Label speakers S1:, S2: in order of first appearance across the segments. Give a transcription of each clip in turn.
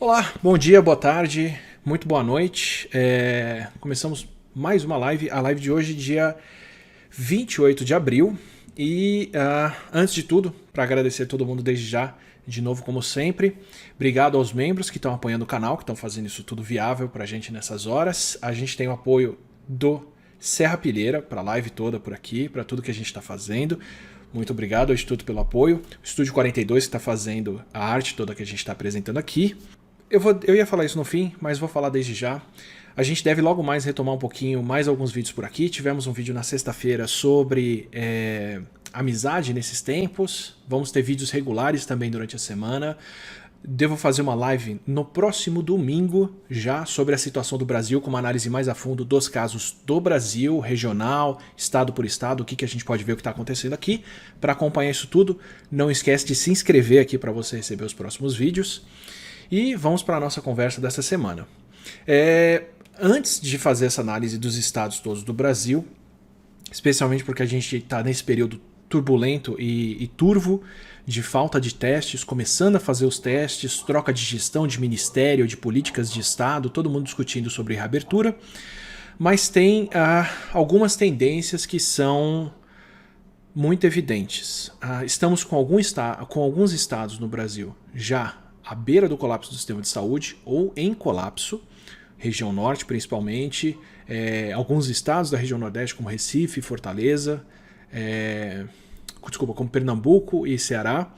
S1: Olá, bom dia, boa tarde, muito boa noite. Começamos mais uma live, a live de hoje, dia 28 de abril. E antes de tudo, para agradecer a todo mundo desde já, de novo como sempre. Obrigado aos membros que estão apoiando o canal, que estão fazendo isso tudo viável para a gente nessas horas. A gente tem o apoio do Serra Pilheira, para a live toda por aqui, para tudo que a gente está fazendo. Muito obrigado ao Instituto pelo apoio. O Estúdio 42 que está fazendo a arte toda que a gente está apresentando aqui. Eu ia falar isso no fim, mas vou falar desde já. A gente deve logo mais retomar um pouquinho mais alguns vídeos por aqui. Tivemos um vídeo na sexta-feira sobre amizade nesses tempos. Vamos ter vídeos regulares também durante a semana. Devo fazer uma live no próximo domingo já sobre a situação do Brasil, com uma análise mais a fundo dos casos do Brasil, regional, estado por estado, o que a gente pode ver o que está acontecendo aqui. Para acompanhar isso tudo, não esquece de se inscrever aqui para você receber os próximos vídeos. E vamos para a nossa conversa dessa semana. Antes de fazer essa análise dos estados todos do Brasil, especialmente porque a gente está nesse período turbulento e turvo de falta de testes, começando a fazer os testes, troca de gestão de ministério, de políticas de estado, todo mundo discutindo sobre reabertura, mas tem algumas tendências que são muito evidentes. Estamos com alguns estados no Brasil já à beira do colapso do sistema de saúde ou em colapso, região norte principalmente, alguns estados da região nordeste como Recife, Fortaleza, como Pernambuco e Ceará.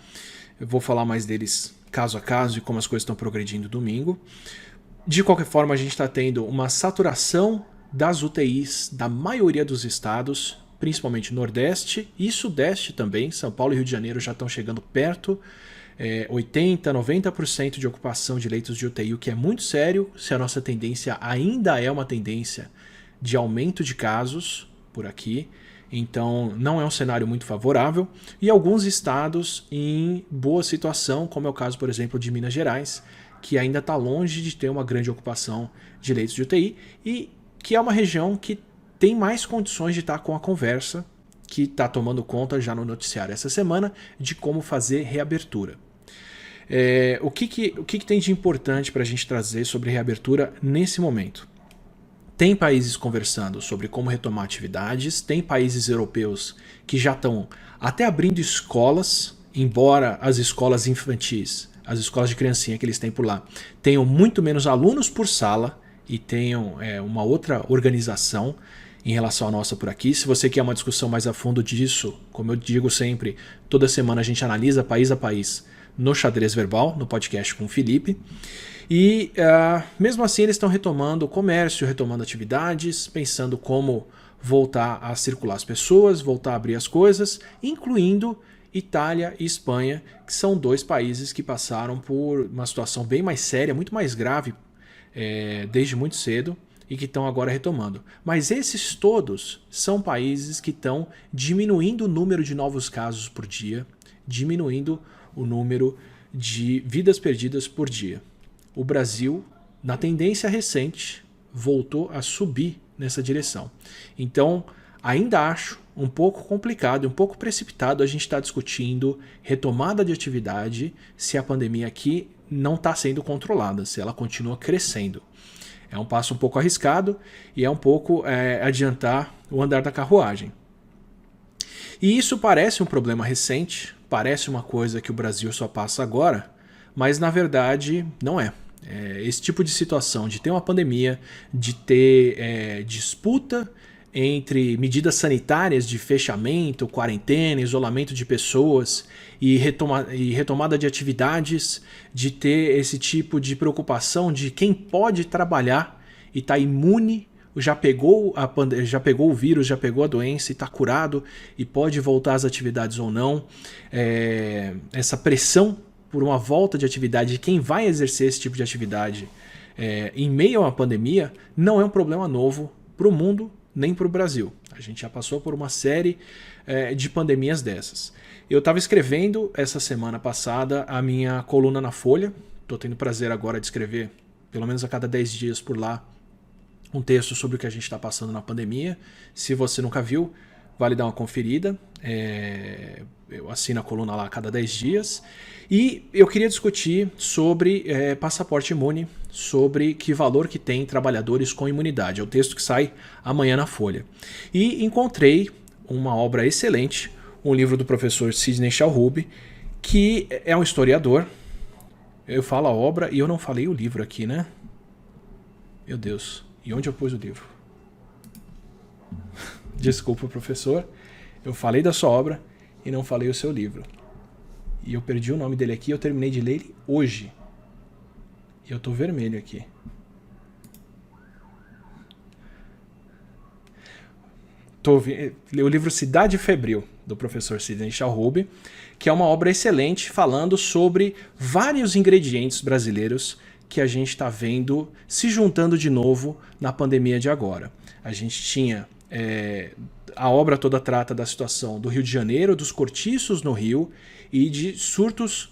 S1: Eu vou falar mais deles caso a caso e como as coisas estão progredindo domingo. De qualquer forma, a gente está tendo uma saturação das UTIs da maioria dos estados, principalmente Nordeste e Sudeste também. São Paulo e Rio de Janeiro já estão chegando perto. 80%, 90% de ocupação de leitos de UTI, o que é muito sério, se a nossa tendência ainda é uma tendência de aumento de casos por aqui. Então não é um cenário muito favorável. E alguns estados em boa situação, como é o caso, por exemplo, de Minas Gerais, que ainda está longe de ter uma grande ocupação de leitos de UTI e que é uma região que tem mais condições de estar com a conversa que está tomando conta já no noticiário essa semana de como fazer reabertura. O que tem de importante para a gente trazer sobre reabertura nesse momento? Tem países conversando sobre como retomar atividades, tem países europeus que já estão até abrindo escolas, embora as escolas infantis, as escolas de criancinha que eles têm por lá, tenham muito menos alunos por sala e tenham uma outra organização em relação à nossa por aqui. Se você quer uma discussão mais a fundo disso, como eu digo sempre, toda semana a gente analisa país a país no Xadrez Verbal, no podcast com o Felipe. E mesmo assim eles estão retomando o comércio, retomando atividades, pensando como voltar a circular as pessoas, voltar a abrir as coisas, incluindo Itália e Espanha, que são dois países que passaram por uma situação bem mais séria, muito mais grave desde muito cedo, e que estão agora retomando. Mas esses todos são países que estão diminuindo o número de novos casos por dia, diminuindo o número de vidas perdidas por dia. O Brasil, na tendência recente, voltou a subir nessa direção. Então, ainda acho um pouco complicado e um pouco precipitado a gente estar discutindo retomada de atividade se a pandemia aqui não está sendo controlada, se ela continua crescendo. É um passo um pouco arriscado e é um pouco adiantar o andar da carruagem. E isso parece um problema recente, parece uma coisa que o Brasil só passa agora, mas na verdade não é. Esse tipo de situação de ter uma pandemia, de ter disputa entre medidas sanitárias de fechamento, quarentena, isolamento de pessoas e retomada de atividades, de ter esse tipo de preocupação de quem pode trabalhar e está imune, já pegou o vírus, já pegou a doença e está curado e pode voltar às atividades ou não. Essa pressão por uma volta de atividade de quem vai exercer esse tipo de atividade em meio a uma pandemia não é um problema novo para o mundo nem para o Brasil. A gente já passou por uma série de pandemias dessas. Eu estava escrevendo essa semana passada a minha coluna na Folha. Estou tendo prazer agora de escrever, pelo menos a cada 10 dias por lá, um texto sobre o que a gente está passando na pandemia. Se você nunca viu, vale dar uma conferida. Eu assino a coluna lá a cada 10 dias. E eu queria discutir sobre passaporte imune, sobre que valor que tem trabalhadores com imunidade. É o texto que sai amanhã na Folha. E encontrei uma obra excelente, um livro do professor Sidney Chalhoub, que é um historiador. Eu falo a obra e eu não falei o livro aqui, né? Meu Deus, e onde eu pus o livro? Desculpa, professor. Eu falei da sua obra e não falei o seu livro. E eu perdi o nome dele aqui, eu terminei de ler ele hoje. E eu tô vermelho aqui. O livro Cidade Febril, do professor Sidney Chalhoub, que é uma obra excelente falando sobre vários ingredientes brasileiros que a gente está vendo se juntando de novo na pandemia de agora. A gente tinha... a obra toda trata da situação do Rio de Janeiro, dos cortiços no Rio e de surtos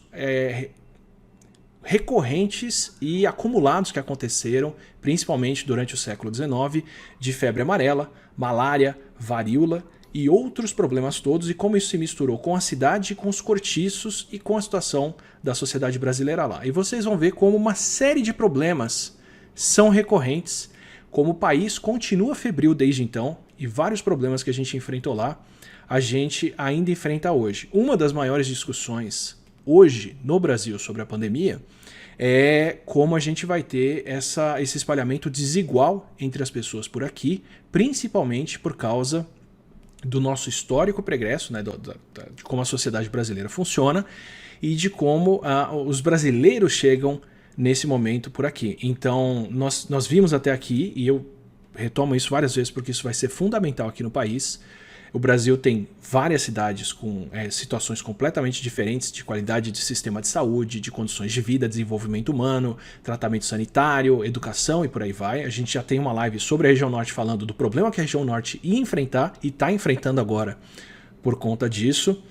S1: recorrentes e acumulados que aconteceram, principalmente durante o século XIX, de febre amarela, malária, varíola e outros problemas todos, e como isso se misturou com a cidade, com os cortiços e com a situação da sociedade brasileira lá. E vocês vão ver como uma série de problemas são recorrentes, como o país continua febril desde então, e vários problemas que a gente enfrentou lá, a gente ainda enfrenta hoje. Uma das maiores discussões hoje no Brasil sobre a pandemia é como a gente vai ter esse espalhamento desigual entre as pessoas por aqui, principalmente por causa do nosso histórico pregresso, né, de como a sociedade brasileira funciona e de como os brasileiros chegam nesse momento por aqui. Então, nós vimos até aqui, e eu retomo isso várias vezes porque isso vai ser fundamental aqui no país. O Brasil tem várias cidades com situações completamente diferentes de qualidade de sistema de saúde, de condições de vida, desenvolvimento humano, tratamento sanitário, educação e por aí vai. A gente já tem uma live sobre a região norte falando do problema que a região norte ia enfrentar e está enfrentando agora por conta disso.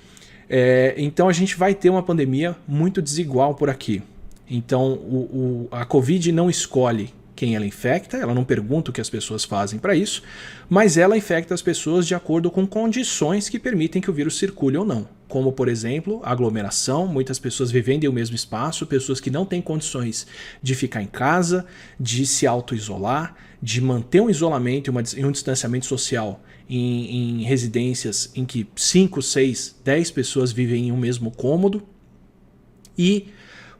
S1: Então a gente vai ter uma pandemia muito desigual por aqui. Então a Covid não escolhe quem ela infecta, ela não pergunta o que as pessoas fazem para isso, mas ela infecta as pessoas de acordo com condições que permitem que o vírus circule ou não. Como, por exemplo, aglomeração, muitas pessoas vivendo em o mesmo espaço, pessoas que não têm condições de ficar em casa, de se auto-isolar, de manter um isolamento e um distanciamento social em residências em que 5, 6, 10 pessoas vivem em um mesmo cômodo. E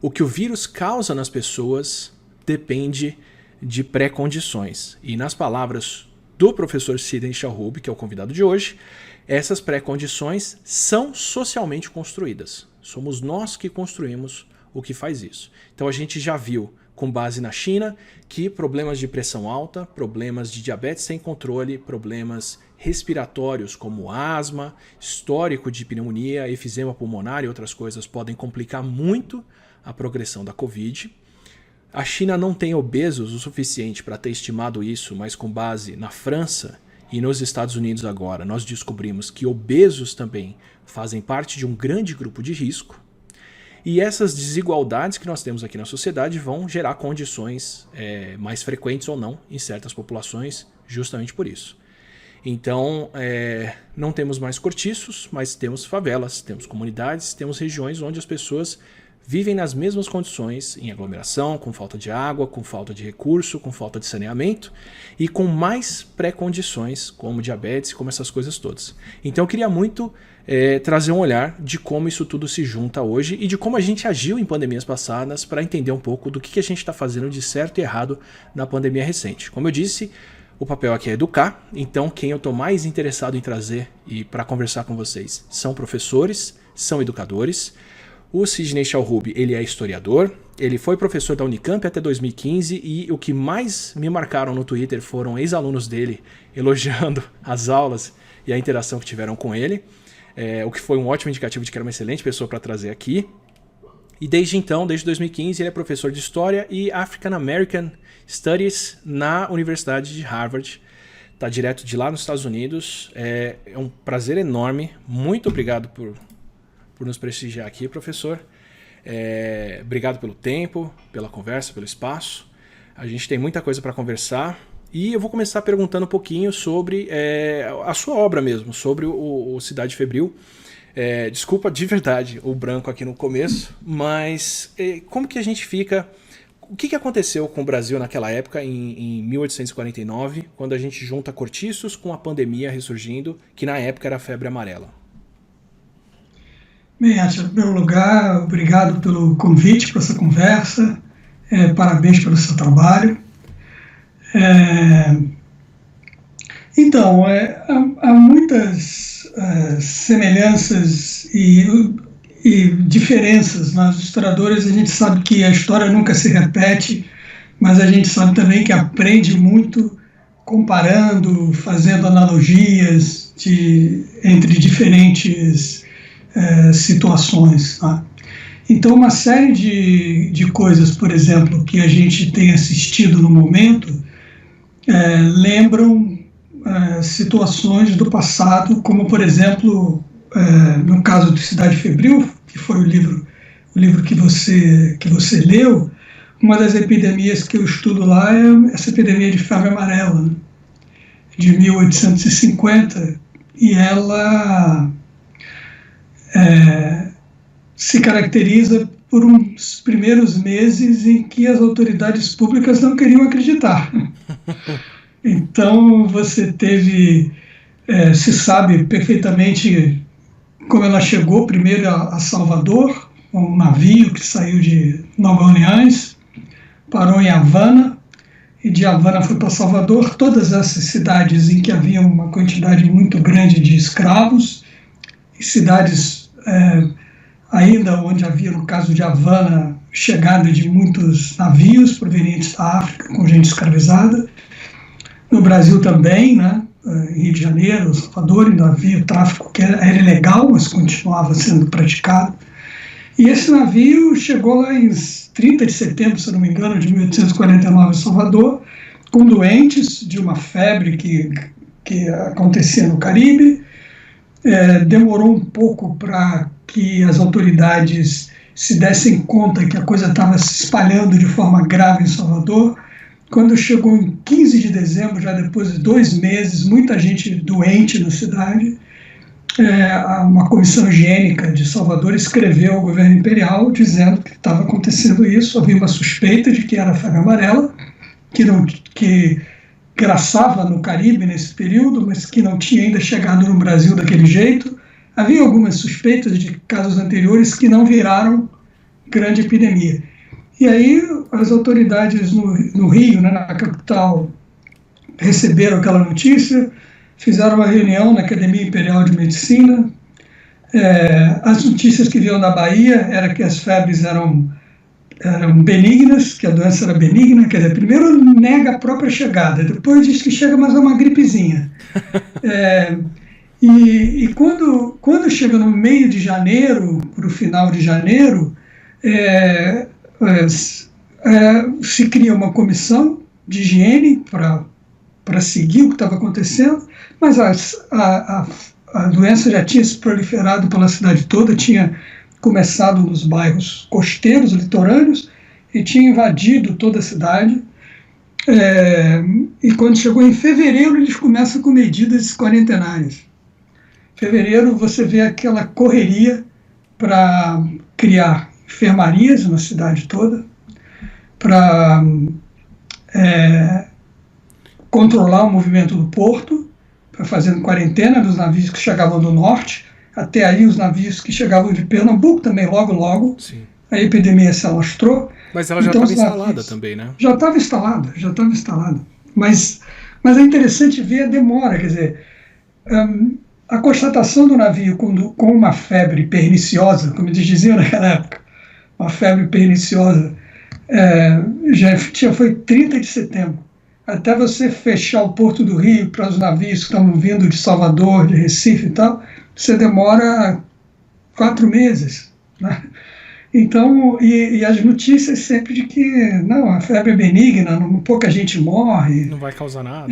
S1: o que o vírus causa nas pessoas depende de pré-condições. E nas palavras do professor Sidney Chalhoub, que é o convidado de hoje, essas pré-condições são socialmente construídas. Somos nós que construímos o que faz isso. Então a gente já viu, com base na China, que problemas de pressão alta, problemas de diabetes sem controle, problemas respiratórios como asma, histórico de pneumonia, efizema pulmonar e outras coisas podem complicar muito a progressão da Covid. A China não tem obesos o suficiente para ter estimado isso, mas com base na França e nos Estados Unidos agora, nós descobrimos que obesos também fazem parte de um grande grupo de risco. E essas desigualdades que nós temos aqui na sociedade vão gerar condições mais frequentes ou não em certas populações, justamente por isso. Então, não temos mais cortiços, mas temos favelas, temos comunidades, temos regiões onde as pessoas vivem nas mesmas condições, em aglomeração, com falta de água, com falta de recurso, com falta de saneamento e com mais pré-condições, como diabetes, como essas coisas todas. Então eu queria muito trazer um olhar de como isso tudo se junta hoje e de como a gente agiu em pandemias passadas para entender um pouco do que a gente está fazendo de certo e errado na pandemia recente. Como eu disse, o papel aqui é educar, então quem eu estou mais interessado em trazer e para conversar com vocês são professores, são educadores. O Sidney Chalhoub, ele é historiador, ele foi professor da Unicamp até 2015 e o que mais me marcaram no Twitter foram ex-alunos dele elogiando as aulas e a interação que tiveram com ele, o que foi um ótimo indicativo de que era uma excelente pessoa para trazer aqui. E desde então, desde 2015, ele é professor de História e African American Studies na Universidade de Harvard. Está direto de lá nos Estados Unidos. É um prazer enorme. Muito obrigado por nos prestigiar aqui, professor. Obrigado pelo tempo, pela conversa, pelo espaço. A gente tem muita coisa para conversar E eu vou começar perguntando um pouquinho sobre a sua obra mesmo, sobre o Cidade Febril. Desculpa de verdade o branco aqui no começo, mas como que a gente fica... O que aconteceu com o Brasil naquela época, em 1849, quando a gente junta cortiços com a pandemia ressurgindo, que na época era a febre amarela?
S2: Bem, em primeiro lugar, obrigado pelo convite para essa conversa, parabéns pelo seu trabalho. Então, há muitas semelhanças e diferenças. Nós, historiadores, a gente sabe que a história nunca se repete, mas a gente sabe também que aprende muito comparando, fazendo analogias entre diferentes situações. Tá? Então, uma série de coisas, por exemplo, que a gente tem assistido no momento, lembram situações do passado, como, por exemplo, no caso do Cidade Febril, que foi o livro que você leu, uma das epidemias que eu estudo lá é essa epidemia de febre amarela, né, de 1850, e ela se caracteriza por uns primeiros meses em que as autoridades públicas não queriam acreditar. Então você teve, se sabe perfeitamente como ela chegou primeiro a Salvador, um navio que saiu de Nova Orleans, parou em Havana, e de Havana foi para Salvador. Todas essas cidades em que havia uma quantidade muito grande de escravos, e cidades ainda onde havia, no caso de Havana, chegada de muitos navios provenientes da África com gente escravizada. No Brasil também, né? Rio de Janeiro, Salvador, ainda havia o tráfico que era ilegal, mas continuava sendo praticado. E esse navio chegou lá em 30 de setembro, se não me engano, de 1849 em Salvador, com doentes de uma febre que acontecia no Caribe. Demorou um pouco para que as autoridades se dessem conta que a coisa estava se espalhando de forma grave em Salvador. Quando chegou em 15 de dezembro, já depois de 2 meses, muita gente doente na cidade, uma comissão higiênica de Salvador escreveu ao governo imperial dizendo que estava acontecendo isso. Havia uma suspeita de que era a febre amarela, que graçava no Caribe nesse período, mas que não tinha ainda chegado no Brasil daquele jeito. Havia algumas suspeitas de casos anteriores que não viraram grande epidemia. E aí as autoridades no Rio, né, na capital, receberam aquela notícia, fizeram uma reunião na Academia Imperial de Medicina. As notícias que vinham da Bahia era que as febres eram benignas, que a doença era benigna. Quer dizer, primeiro nega a própria chegada, depois diz que chega, mas é uma gripezinha. E quando chega no meio de janeiro, para o final de janeiro, se cria uma comissão de higiene para seguir o que estava acontecendo, mas a doença já tinha se proliferado pela cidade toda, tinha começado nos bairros costeiros, litorâneos, e tinha invadido toda a cidade. E quando chegou em fevereiro, eles começam com medidas quarentenárias. Em fevereiro, você vê aquela correria para criar enfermarias na cidade toda, para controlar o movimento do porto, para fazer quarentena dos navios que chegavam do norte. Até aí os navios que chegavam de Pernambuco também, logo, sim, a epidemia se alastrou.
S1: Mas ela já estava instalada também, né?
S2: Já estava instalada. Mas é interessante ver a demora, quer dizer, a constatação do navio com uma febre perniciosa, como eles diziam naquela época, uma febre perniciosa, já foi 30 de setembro. Até você fechar o Porto do Rio para os navios que estavam vindo de Salvador, de Recife e tal, você demora 4 meses, né? Então, e as notícias sempre de que não, a febre é benigna, pouca gente morre.
S1: Não vai causar nada.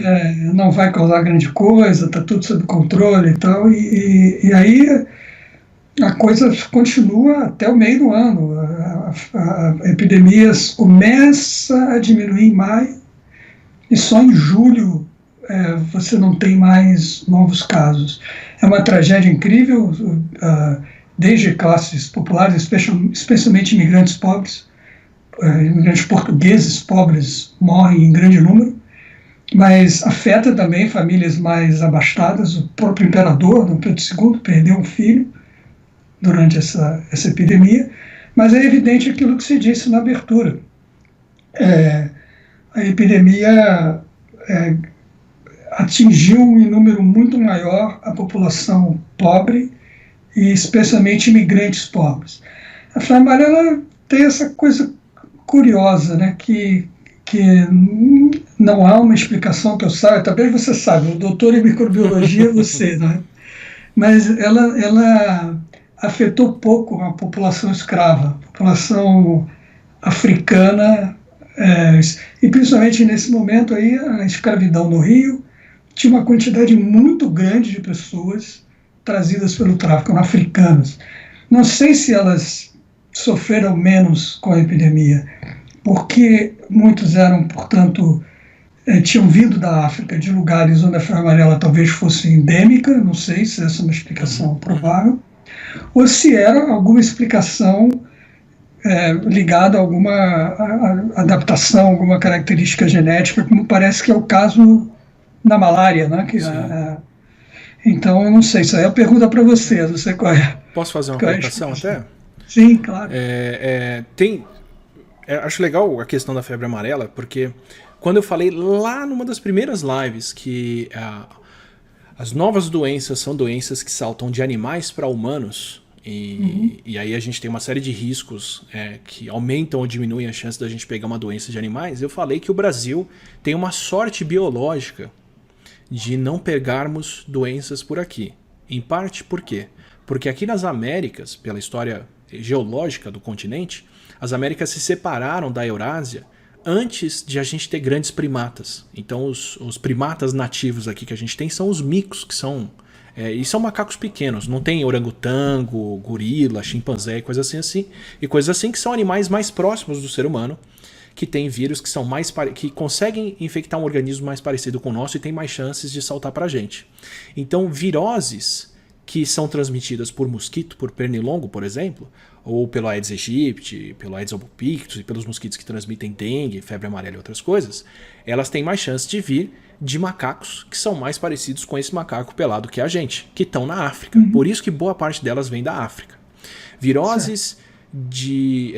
S2: Não vai causar grande coisa, está tudo sob controle e tal. E aí a coisa continua até o meio do ano. A epidemia começa a diminuir em maio, e só em julho você não tem mais novos casos. É uma tragédia incrível, desde classes populares, especialmente imigrantes pobres, imigrantes portugueses pobres morrem em grande número, mas afeta também famílias mais abastadas. O próprio imperador, Dom Pedro II, perdeu um filho durante essa epidemia, mas é evidente aquilo que se disse na abertura. A epidemia atingiu em número muito maior a população pobre e especialmente imigrantes pobres. A febre amarela tem essa coisa curiosa, né, que não há uma explicação que eu saiba, talvez você saiba, o doutor em microbiologia é você, né? Mas ela afetou pouco a população escrava, a população africana, e principalmente nesse momento aí, a escravidão no Rio tinha uma quantidade muito grande de pessoas trazidas pelo tráfico, africanas. Não sei se elas sofreram menos com a epidemia, porque muitos eram, portanto, tinham vindo da África, de lugares onde a febre amarela talvez fosse endêmica, não sei se essa é uma explicação provável, ou se era alguma explicação ligada a alguma adaptação, alguma característica genética, como parece que é o caso na malária, né? Então, eu não sei, isso aí é a pergunta para você, não sei qual é.
S1: Posso fazer uma colocação até?
S2: Sim, claro.
S1: Acho legal a questão da febre amarela, porque quando eu falei lá numa das primeiras lives que as novas doenças são doenças que saltam de animais para humanos, e aí a gente tem uma série de riscos que aumentam ou diminuem a chance da gente pegar uma doença de animais, eu falei que o Brasil tem uma sorte biológica de não pegarmos doenças por aqui. Em parte por quê? Porque aqui nas Américas, pela história geológica do continente, as Américas se separaram da Eurásia antes de a gente ter grandes primatas. Então os primatas nativos aqui que a gente tem são os micos, que são... e são macacos pequenos, não tem orangotango, gorila, chimpanzé e coisas assim, e coisas assim que são animais mais próximos do ser humano, que tem vírus que conseguem infectar um organismo mais parecido com o nosso e tem mais chances de saltar pra gente. Então viroses que são transmitidas por mosquito, por pernilongo, por exemplo, ou pelo Aedes aegypti, pelo Aedes albopictus e pelos mosquitos que transmitem dengue, febre amarela e outras coisas, elas têm mais chance de vir de macacos que são mais parecidos com esse macaco pelado que a gente, que estão na África. Por isso que boa parte delas vem da África. Viroses de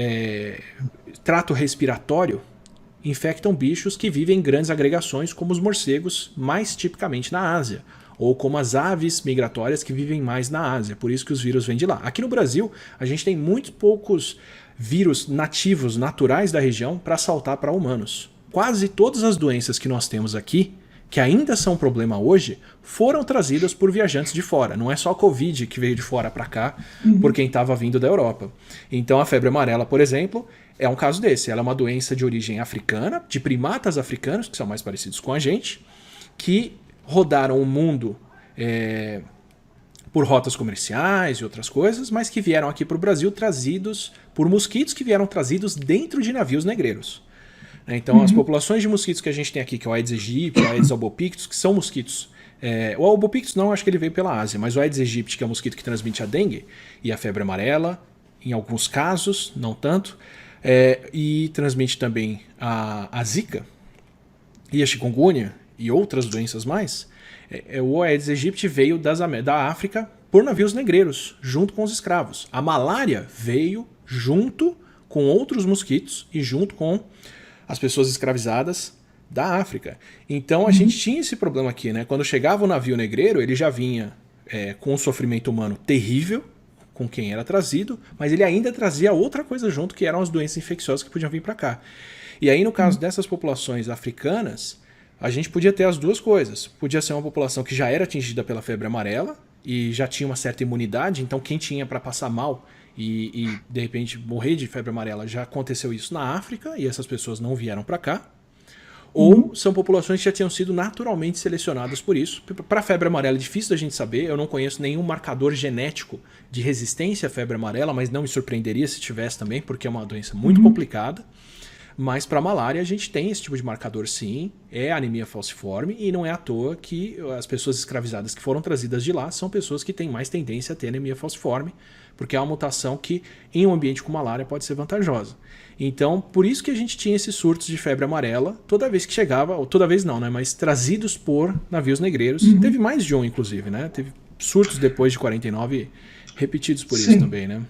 S1: trato respiratório infectam bichos que vivem em grandes agregações, como os morcegos, mais tipicamente na Ásia, ou como as aves migratórias que vivem mais na Ásia, por isso que os vírus vêm de lá. Aqui no Brasil, a gente tem muito poucos vírus nativos, naturais da região, para saltar para humanos. Quase todas as doenças que nós temos aqui, que ainda são um problema hoje, foram trazidas por viajantes de fora. Não é só a Covid que veio de fora para cá por quem estava vindo da Europa. Então a febre amarela, por exemplo, é um caso desse. Ela é uma doença de origem africana, de primatas africanos, que são mais parecidos com a gente, que rodaram o mundo por rotas comerciais e outras coisas, mas que vieram aqui para o Brasil trazidos por mosquitos que vieram trazidos dentro de navios negreiros. Então as populações de mosquitos que a gente tem aqui, que é o Aedes aegypti, o Aedes albopictus, que são mosquitos... o albopictus não, acho que ele veio pela Ásia, mas o Aedes aegypti, que é o mosquito que transmite a dengue e a febre amarela, em alguns casos, não tanto, e transmite também a zika e a chikungunya e outras doenças mais. O Aedes aegypti veio da África por navios negreiros, junto com os escravos. A malária veio junto com outros mosquitos e junto com as pessoas escravizadas da África. Então a gente tinha esse problema aqui, né? Quando chegava o navio negreiro, ele já vinha com um sofrimento humano terrível, com quem era trazido, mas ele ainda trazia outra coisa junto, que eram as doenças infecciosas que podiam vir para cá. E aí, no caso dessas populações africanas, a gente podia ter as duas coisas. Podia ser uma população que já era atingida pela febre amarela e já tinha uma certa imunidade, então quem tinha para passar mal e de repente morrer de febre amarela, já aconteceu isso na África e essas pessoas não vieram para cá. Ou são populações que já tinham sido naturalmente selecionadas por isso. Para a febre amarela é difícil da gente saber, eu não conheço nenhum marcador genético de resistência à febre amarela, mas não me surpreenderia se tivesse também, porque é uma doença muito complicada. Mas para malária a gente tem esse tipo de marcador sim, é anemia falciforme, e não é à toa que as pessoas escravizadas que foram trazidas de lá são pessoas que têm mais tendência a ter anemia falciforme, porque é uma mutação que em um ambiente com malária pode ser vantajosa. Então, por isso que a gente tinha esses surtos de febre amarela toda vez que chegava, ou toda vez não, né, mas trazidos por navios negreiros. Teve mais de um, inclusive, né? Teve surtos depois de 49 repetidos por isso também, né?